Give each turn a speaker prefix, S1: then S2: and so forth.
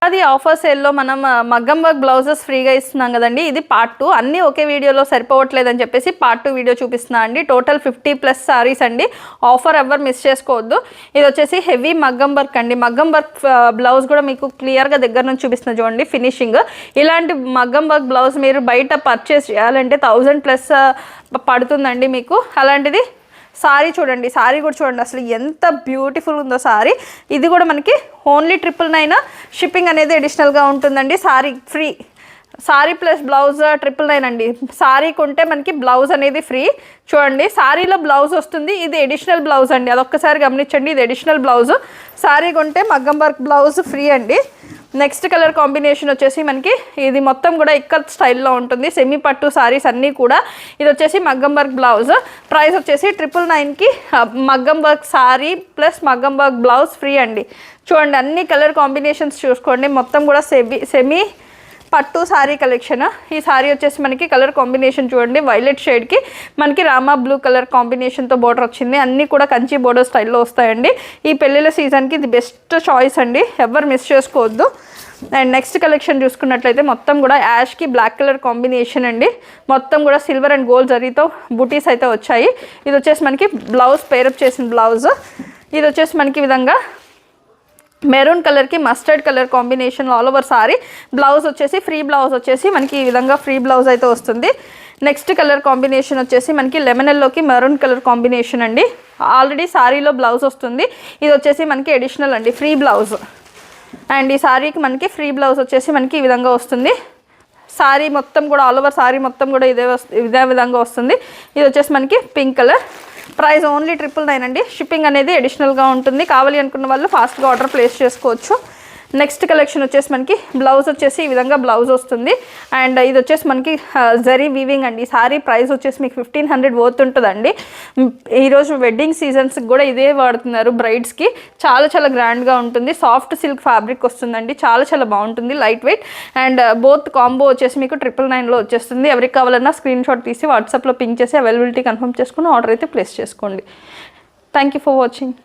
S1: అది ఆఫర్ సేల్లో మనం మగ్గం వర్క్ బ్లౌజెస్ ఫ్రీగా ఇస్తున్నాం కదండి. ఇది పార్ట్ 2. అన్నీ ఒకే వీడియోలో సరిపోవట్లేదని చెప్పేసి పార్ట్ 2 వీడియో చూపిస్తున్నా అండి. టోటల్ 50+ సారీస్ అండి. ఆఫర్ ఎవరు మిస్ చేసుకోవద్దు. ఇది వచ్చేసి హెవీ మగ్గం వర్క్ అండి. మగ్గం వర్క్ బ్లౌజ్ కూడా మీకు క్లియర్గా దగ్గర నుంచి చూపిస్తున్నా చూడండి ఫినిషింగ్. ఇలాంటి మగ్గం వర్క్ బ్లౌజ్ మీరు బయట పర్చేస్ చేయాలంటే 1000+ పడుతుందండి మీకు. అలాంటిది సారీ చూడండి, సారీ కూడా చూడండి అసలు ఎంత బ్యూటిఫుల్ ఉందో సారీ. ఇది కూడా మనకి ఓన్లీ 999 షిప్పింగ్ అనేది అడిషనల్గా ఉంటుందండి. Sorry free, sorry plus blouse 999 అండి. సారీ కొంటే మనకి బ్లౌజ్ అనేది ఫ్రీ. చూడండి సారీలో బ్లౌజ్ వస్తుంది, ఇది అడిషనల్ బ్లౌజ్ అండి. అదొక్కసారి గమనించండి, ఇది అడిషనల్ బ్లౌజ్. సారీ కొంటే మగ్గం వర్క్ బ్లౌజ్ ఫ్రీ అండి. నెక్స్ట్ కలర్ కాంబినేషన్ వచ్చేసి మనకి ఇది మొత్తం కూడా ఇక్కత్ స్టైల్లో ఉంటుంది. సెమీ పట్టు సారీస్ అన్నీ కూడా. ఇది వచ్చేసి మగ్గం వర్క్ బ్లౌజ్. ప్రైస్ వచ్చేసి 999కి మగ్గం వర్క్ సారీ ప్లస్ మగ్గం వర్క్ బ్లౌజ్ ఫ్రీ అండి. చూడండి అన్ని కలర్ కాంబినేషన్స్ చూసుకోండి. మొత్తం కూడా సెమీ పట్టు సారీ కలెక్షన్. ఈ సారీ వచ్చేసి మనకి కలర్ కాంబినేషన్ చూడండి, వైలెట్ షేడ్కి మనకి రామా బ్లూ కలర్ కాంబినేషన్తో బోర్డర్ వచ్చింది. అన్నీ కూడా కంచి బోర్డర్ స్టైల్లో వస్తాయండి. ఈ పెళ్ళిళ్ళ సీజన్కి ఇది బెస్ట్ చాయిస్ అండి, ఎవరు మిస్ చేసుకోవద్దు. అండ్ నెక్స్ట్ కలెక్షన్ చూసుకున్నట్లయితే మొత్తం కూడా యాష్కి బ్లాక్ కలర్ కాంబినేషన్ అండి. మొత్తం కూడా సిల్వర్ అండ్ గోల్డ్ జరీతో బూటీస్ అయితే వచ్చాయి. ఇది వచ్చేసి మనకి బ్లౌజ్ పేరప్ చేసిన బ్లౌజ్. ఇది వచ్చేసి మనకి విధంగా మెరూన్ కలర్కి mustard colour combination all over sorry. Blouse వచ్చేసి ఫ్రీ బ్లౌజ్ వచ్చేసి మనకి ఈ విధంగా ఫ్రీ బ్లౌజ్ అయితే వస్తుంది. నెక్స్ట్ కలర్ కాంబినేషన్ వచ్చేసి మనకి లెమన్ ఎల్లోకి మెరూన్ కలర్ కాంబినేషన్ అండి. ఆల్రెడీ సారీలో బ్లౌజ్ వస్తుంది. ఇది వచ్చేసి మనకి అడిషనల్ అండి, ఫ్రీ బ్లౌజ్. అండ్ ఈ సారీకి మనకి ఫ్రీ బ్లౌజ్ వచ్చేసి మనకి ఈ విధంగా వస్తుంది. సారీ మొత్తం కూడా ఆల్ ఓవర్ సారీ మొత్తం కూడా ఇదే విధంగా వస్తుంది. ఇది వచ్చేసి మనకి పింక్ కలర్. ప్రైస్ ఓన్లీ 999 అండి. షిప్పింగ్ అనేది అడిషనల్గా ఉంటుంది. కావాలి అనుకున్న వాళ్ళు ఫాస్ట్గా ఆర్డర్ ప్లేస్ చేసుకోవచ్చు. నెక్స్ట్ కలెక్షన్ వచ్చేసి మనకి బ్లౌజ్ వచ్చేసి ఈ విధంగా బ్లౌజ్ వస్తుంది. అండ్ ఇది వచ్చేసి మనకి జరీ వీవింగ్ అండి. సారీ ప్రైస్ వచ్చేసి మీకు 1500 వర్త్ ఉంటుందండి. ఈరోజు వెడ్డింగ్ సీజన్స్కి కూడా ఇదే వాడుతున్నారు బ్రైడ్స్కి. చాలా చాలా గ్రాండ్గా ఉంటుంది. సాఫ్ట్ సిల్క్ ఫ్యాబ్రిక్ వస్తుందండి, చాలా చాలా బాగుంటుంది, light weight. And both combo వచ్చేసి మీకు 999లో వచ్చేస్తుంది. ఎవరికి కావాలన్నా స్క్రీన్ షాట్ తీసి వాట్సాప్లో పింక్ చేసి అవైలబిలిటీ కన్ఫర్మ్ చేసుకుని ఆర్డర్ అయితే ప్లేస్ చేసుకోండి. Thank you for watching.